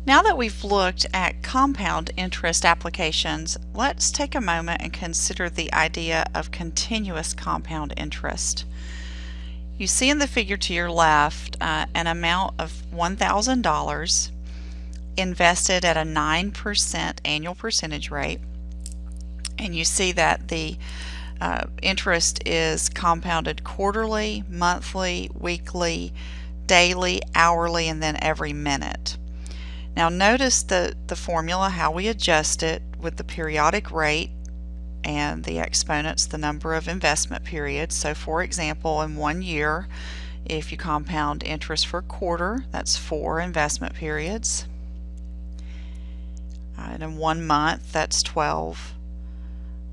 Now that we've looked at compound interest applications, let's take a moment and consider the idea of continuous compound interest. You see in the figure to your left an amount of $1,000 invested at a 9% annual percentage rate, and you see that the interest is compounded quarterly, monthly, weekly, daily, hourly, and then every minute. Now notice the formula, how we adjust it with the periodic rate and the exponents, the number of investment periods. So for example, in 1 year, if you compound interest for a quarter, that's 4 investment periods. And in 1 month, that's 12.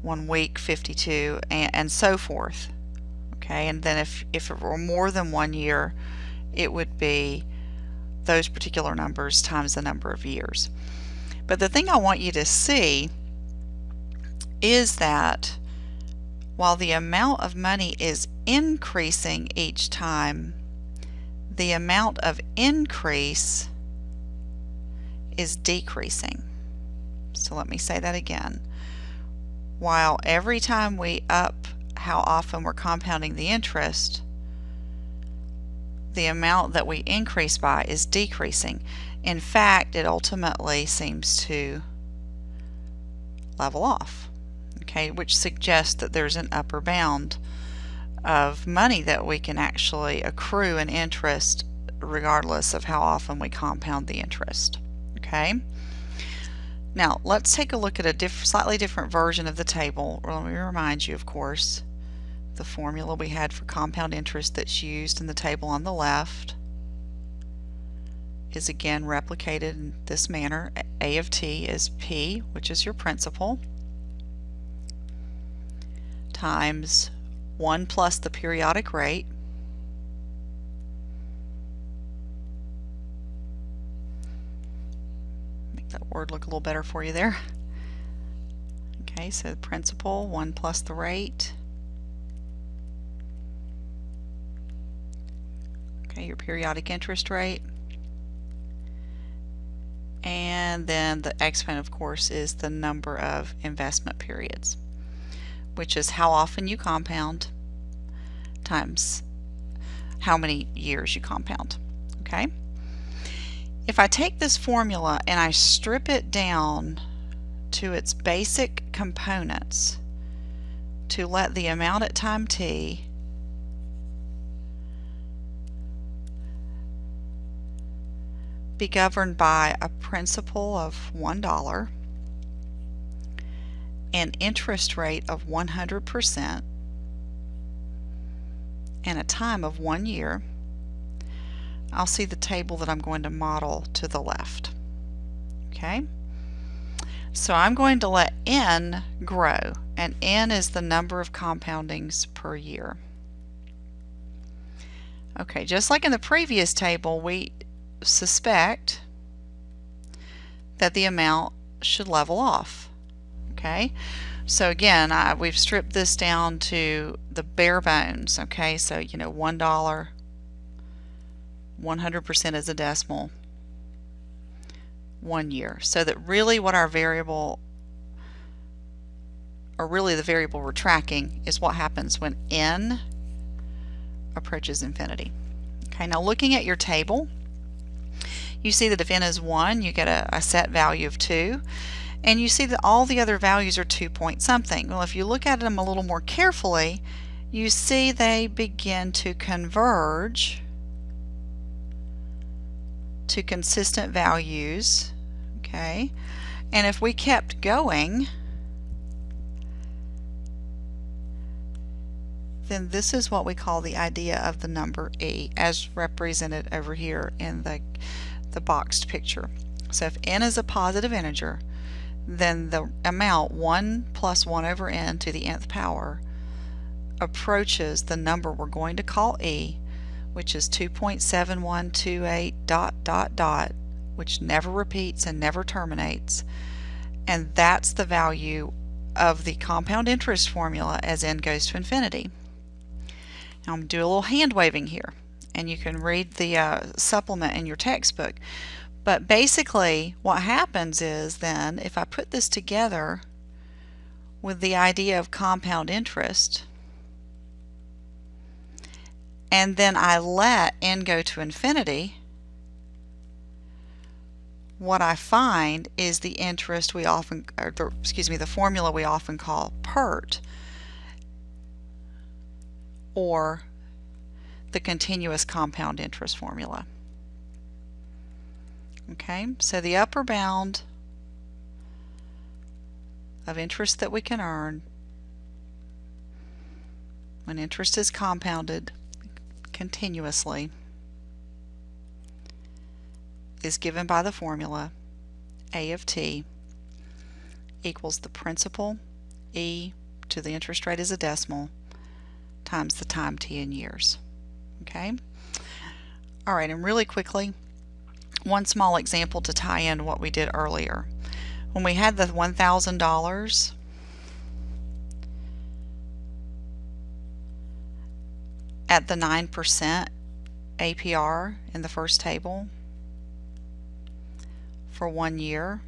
1 week, 52, and so forth. Okay, and then if it were more than 1 year, it would be those particular numbers times the number of years. But the thing I want you to see is that while the amount of money is increasing each time, the amount of increase is decreasing. So let me say that again. While every time we up how often we're compounding the interest, the amount that we increase by is decreasing. In fact, it ultimately seems to level off, okay, which suggests that there's an upper bound of money that we can actually accrue in interest regardless of how often we compound the interest. Okay. Now let's take a look at a slightly different version of the table. Let me remind you, of course, the formula we had for compound interest that's used in the table on the left is again replicated in this manner. A of t is P, which is your principal, times 1 plus the periodic rate, make that word look a little better for you there. Okay, so the principal, 1 plus the rate. Okay, your periodic interest rate. And then the exponent, of course, is the number of investment periods, which is how often you compound times how many years you compound. Okay? If I take this formula and I strip it down to its basic components to let the amount at time t be governed by a principal of $1, an interest rate of 100%, and a time of 1 year, I'll see the table that I'm going to model to the left. Okay? So I'm going to let n grow, and n is the number of compoundings per year. Okay, just like in the previous table, we suspect that the amount should level off. Okay, so again, we've stripped this down to the bare bones. Okay, so you know, $1, 100% is a decimal, 1 year, so that really what our variable, or really the variable we're tracking, is what happens when n approaches infinity. Okay, now looking at your table, you see that if n is 1, you get a set value of 2, and you see that all the other values are 2 point something. Well, if you look at them a little more carefully, you see they begin to converge to consistent values. Okay, and if we kept going, then this is what we call the idea of the number e, as represented over here in the boxed picture. So if n is a positive integer, then the amount 1 plus 1 over n to the nth power approaches the number we're going to call e, which is 2.7128 ... which never repeats and never terminates, and that's the value of the compound interest formula as n goes to infinity. Now I'm going to do a little hand waving here, and you can read the supplement in your textbook, But basically what happens is then if I put this together with the idea of compound interest, and then I let n go to infinity, what I find is the interest we often, the formula we often call PERT, or the continuous compound interest formula. Okay, so the upper bound of interest that we can earn when interest is compounded continuously is given by the formula A of t equals the principal, e to the interest rate as a decimal, times the time t in years. Okay? Alright, and really quickly, one small example to tie in what we did earlier. When we had the $1,000 at the 9% APR in the first table for 1 year,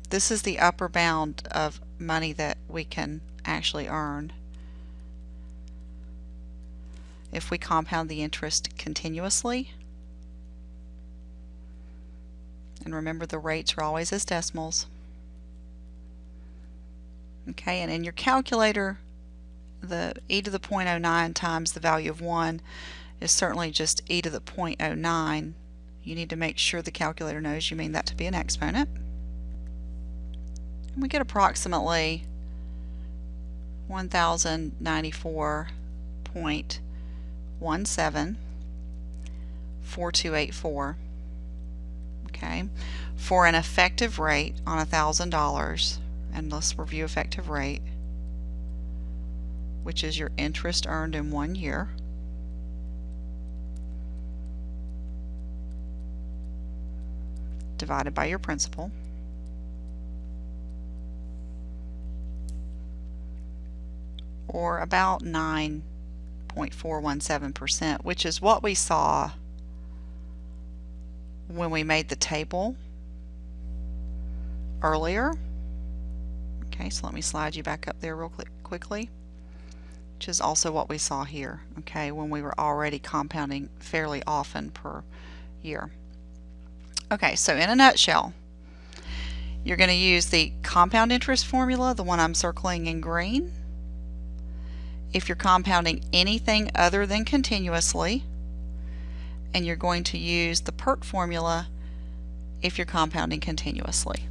this is the upper bound of money that we can actually earn if we compound the interest continuously. And remember, the rates are always as decimals. Okay, and in your calculator, the e to the 0.09 times the value of 1 is certainly just e to the 0.09. You need to make sure the calculator knows you mean that to be an exponent. And we get approximately 1094.174284. Okay, for an effective rate on $1,000, and let's review effective rate, which is your interest earned in 1 year, divided by your principal, or about 9.417%, which is what we saw when we made the table earlier. Okay, so let me slide you back up there real quickly, which is also what we saw here, okay, when we were already compounding fairly often per year. Okay, so in a nutshell, you're going to use the compound interest formula, the one I'm circling in green, if you're compounding anything other than continuously, and you're going to use the PERT formula if you're compounding continuously.